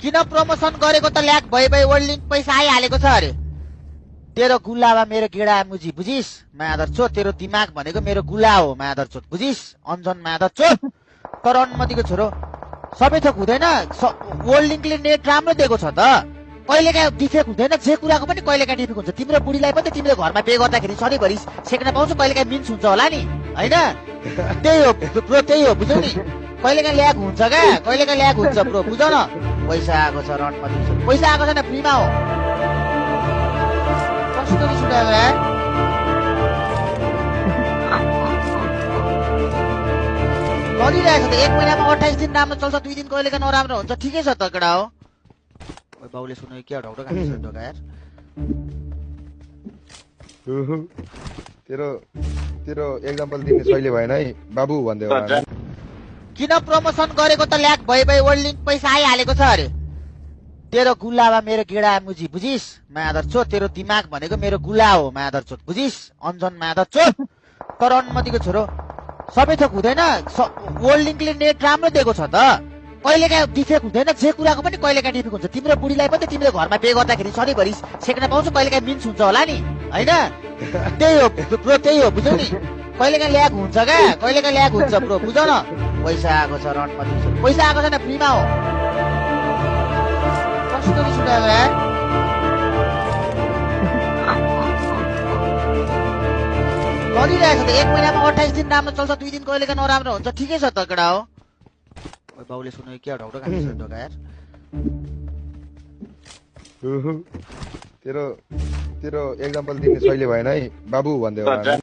किन प्रमोसन गरेको त ल्याक भइ वर्ल्ड लिंक पैसा आइहालेको छ अरे। तेरो गुलाबा मेरो गेडा मुजी बुझिस मादर चोत। तेरो दिमाग भनेको मेरो गुला हो मादर चोत बुझिस अन्जन मादर चोत। तर अनुमतिको छोरो सबै थोक हुँदैन। वर्ल्ड लिंकले नेट राम्रो दिएको छ त, कहिलेकाहीँ डिफेक्ट हुँदैन। जे कुराको पनि कहिलेकाहीँ डिफेक्ट हुन्छ। तिम्रो बुढीलाई पनि तिम्रो घरमा पे गर्दाखेरि सधैँभरि सेक्न पाउँछौ, कहिलेकाहीँ मिन्स हुन्छ होला नि होइन। त्यही हो ब्रो, त्यही हो बुझौ नि। कहिलेकाहीँ ल्याग हुन्छ क्या, कहिलेकाहीँ ल्याग हुन्छ ब्रो, बुझ न। पैसा आएको छ रणपति, पैसा आएको छैन फ्रीमा हो। कस्तो रिस उठाएको यार। गरिरहेको छ त, 1 महिनामा 28 दिन राम्रो चल्छ, 2 दिन कहिलेकाहीँ नराम्रो हुन्छ। ठिकै छ त केटा हो। बाउले सुन्यो के ढौडो खाने ढोका यार। तेरो एक्जाम्पल दिने शैली भएन है बाबु भन्दै होला। किन प्रमोसन गरेको त ल्याक भइ वर्ल्ड लिंक पैसा आइहालेको छ अरे। तेरो गुलाबा मेरो गेडा मुजी बुझिस मादर चोत। तेरो दिमाग भनेको मेरो गुला हो मादर चोत बुझिस अन्जन मादर चोत। तर अनुमतिको छोरो सबै थोक हुँदैन। वर्ल्ड लिंकले नेट राम्रो दिएको छ त, कहिलेकाहीँ डिफेक्ट हुँदैन। जे कुराको पनि कहिलेकाहीँ डिफेक्ट हुन्छ। तिम्रो बुढीलाई पनि तिम्रो घरमा पे गर्दाखेरि सधैँभरि सेक्न पाउँछौ, कहिलेकाहीँ मिन्स हुन्छ होला नि होइन। त्यही हो ब्रो, त्यही हो बुझौ नि। कहिलेकाहीँ ल्याग हुन्छ क्या, कहिलेकाहीँ ल्याग हुन्छ ब्रो, बुझ न। पैसा आएको छ रणपति, पैसा आएको छैन फ्रीमा हो। कस्तो रिस उठाएको यार। गरिरहेको छ त, 1 महिनामा 28 दिन राम्रो चल्छ, 2 दिन कहिलेकाहीँ नराम्रो हुन्छ। ठिकै छ त केटा हो। बाउले सुन्यो के ढौडो खाने ढोका यार। तेरो एक्जाम्पल दिने शैली भएन है बाबु भन्दै होला।